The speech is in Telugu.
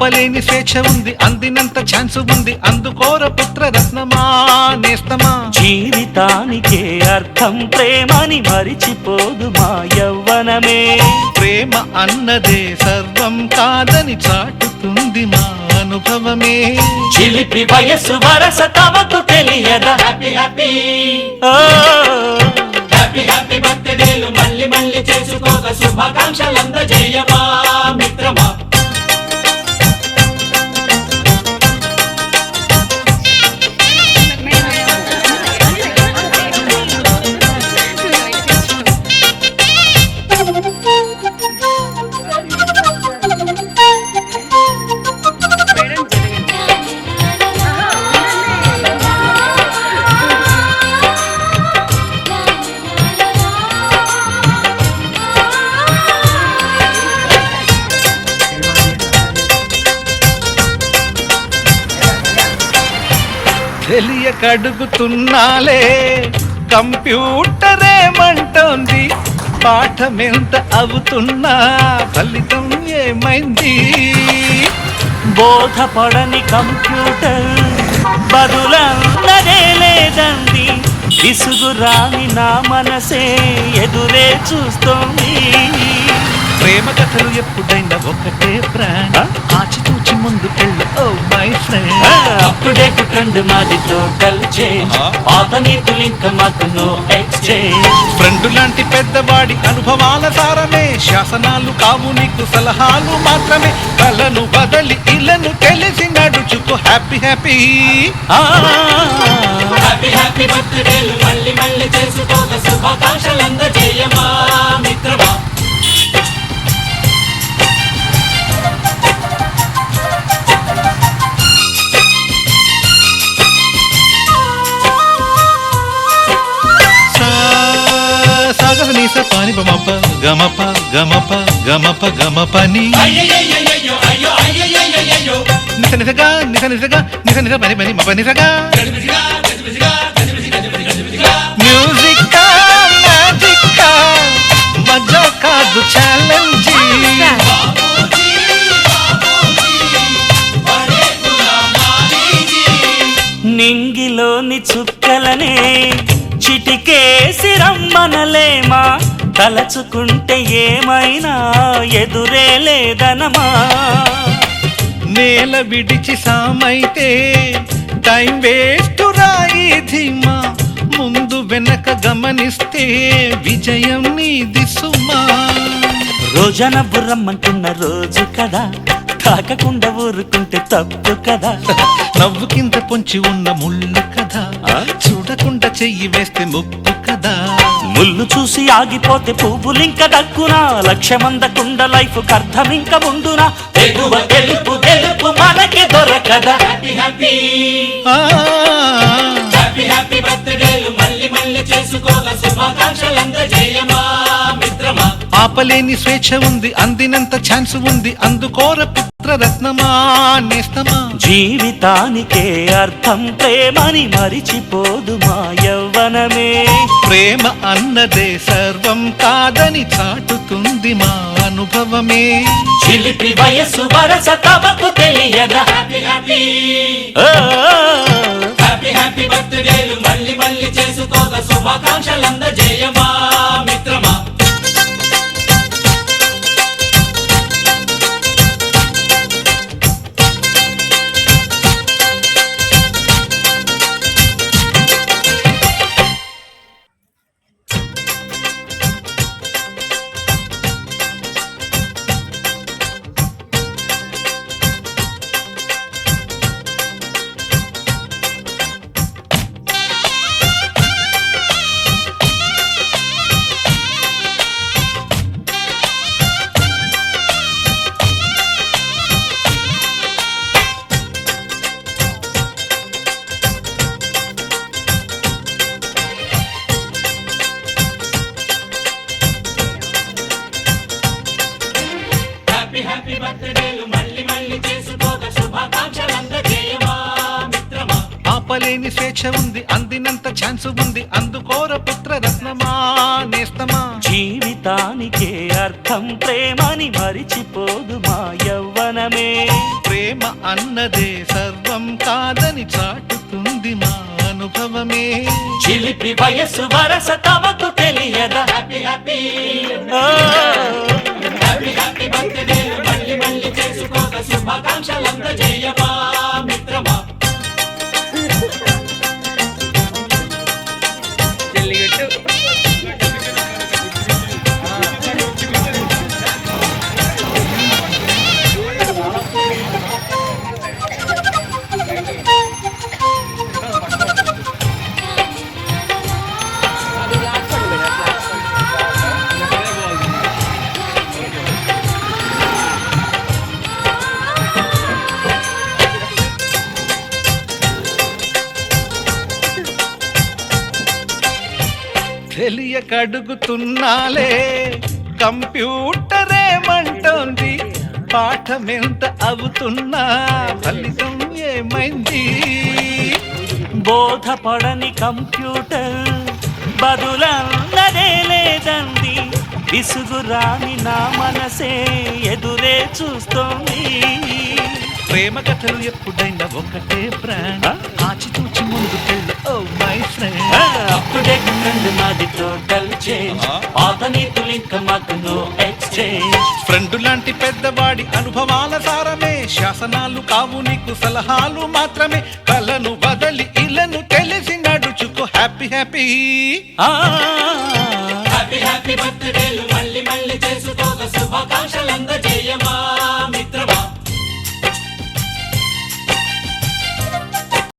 ఆపలేని స్వేచ్ఛ ఉంది, అందినంత ఛాన్స్ ఉంది, అందుకోర పుత్ర రత్నమా నేస్తమా. జీవితానికే అర్థం ప్రేమని మరిచిపోదు మా యవ్వనమే. ప్రేమ అన్నదే సర్వం కాదని చాటుతుంది మా అనుభవమే. చిలిపి వయస్సు వరస తమకు తెలియదా. హ్యాపీ హ్యాపీ హ్యాపీ హ్యాపీ బర్త్డేలు మళ్ళీ మళ్ళీ చేసుకోక శుభాకాంక్షలందజేయమా మిత్రమా. తెలియకడుగుతున్నాలే కంప్యూటరేమంటోంది, పాఠమెంత అవుతున్నా ఫలితం ఏమైంది. బోధపడని కంప్యూటర్ బదులన్నదే లేదండి. విసుగురాని నా మనసే ఎదురే చూస్తోంది. ప్రేమ కథలు ఎప్పుడైనా ఒకటే బ్రాండ్, ఆచితూచి ముందుకెళ్ళు oh my friend. Update trend మాది టోటల్ చేంజ్, పాత నీతులు ఇంకా మాకు నో ఎక్స్చేంజ్. ఫ్రెండ్ లాంటి పెద్దవాడి అనుభవాల సారమే, శాసనాలు కావు నీకు సలహాలు మాత్రమే. కలను బదలి ఇలను తెలిసి నడుచుకో హ్యాపీ హ్యాపీ హ్యాపీ హ్యాపీ బర్త్డేలు మళ్ళీ మళ్ళీ చేసుకోక శుభాకాంక్షలందజేయమా మిత్రమా. పాని బమప గమప గమప గమప గమపని నిస నిసగా నిస నిసగా నిస నిస పని పని మప నిసగా. మ్యూజిక్ మ్యాజిక్ మజా కాదు ఛాలెంజ్. నింగిలోని చుక్కలనే చిటికేసి రమ్మనలేమా. తలచుకుంటే ఏమైనా ఎదురే లేదనమా. నేల విడిచి సామైతే టైం వేస్ట్ రాయి ధీమా. ముందు వెనక గమనిస్తే విజయం నీది సుమా. రోజన బుర్రమ్మంటున్న రోజు కదా, తాకకుండా ఊరుకుంటే తప్పు కదా. నవ్వుకింత పొంచి ఉన్న ముళ్ళు కదా, చూడకుండా చెయ్యి వేస్తే ముప్పు కదా. ముళ్ళు చూసి ఆగిపోతే పువ్వులింక దక్కునా. లక్ష్యమందకుండా లైఫ్ అర్థం ఇంక ముందునా. ఎగువ గెలుపు గెలుపు మనకి దొరకదా. హ్యాపీ హ్యాపీ హ్యాపీ హ్యాపీ బర్త్డేలు మళ్ళీ మళ్ళీ చేసుకోగా శుభాకాంక్షలందజేయమా మిత్రమా. ఆపలేని స్వేచ్ఛ ఉంది, అందినంత ఛాన్స్ ఉంది, అందుకోర పుత్ర రత్నమా నేస్తమా. జీవితానికే అర్థం ప్రేమని మరిచిపోదు మా యవ్వనమే. ప్రేమ అన్నదే సర్వం కాదని చాటుతుంది మా అనుభవమే. చిలిపి వయస్సు వరస తమకు తెలియదా. హ్యాపీ హ్యాపీ హ్యాపీ హ్యాపీ బర్త్డేలు మళ్ళీ మళ్ళీ చేసుకోగా శుభాకాంక్షలందజేయమా మిత్రమా. చెప్పలేని స్వేచ్ఛ ఉంది, అందినంత ఛాన్స్ ఉంది, అందుకోర పుత్ర రత్నమా నేస్తమా. జీవితానికే అర్థం ప్రేమని మరిచిపోదు మా యవ్వనమే. ప్రేమ అన్నదే సర్వం కాదని చాటుతుంది మా అనుభవమే. చిలిపి వయసు వరస తమకు తెలియదా. Happy happy happy happy birthday మళ్ళీ మళ్ళీ చేసుకోక శుభాకాంక్షలంతా చేయమా మిత్రమా. తెలియకడుగుతున్నాలే కంప్యూటరేమంటోంది, పాఠమెంత అవుతున్నా ఫలితం ఏమైంది. బోధపడని కంప్యూటర్ బదులన్నదే లేదండి, విసుగురాని నా మనసే ఎదురే చూస్తోంది. ప్రేమ కథలు ఎప్పుడైనా ఒకటే బ్రాండ్, ఆచితూచి ముందుకెళ్ళు oh my friend. Up to date friend నాది టోటల్ చేంజ్, పాత నీతులు ఇంకా మాకు నో ఎక్స్చేంజ్. ఫ్రెండ్ లాంటి పెద్దవాడి అనుభవాల సారమే, శాసనాలు కావు నీకు సలహాలు మాత్రమే. కలను వదలి ఇలను తెలిసి నడుచుకో హ్యాపీ హ్యాపీ. హ్యాపీ హ్యాపీ బర్త్డేలు మళ్ళీ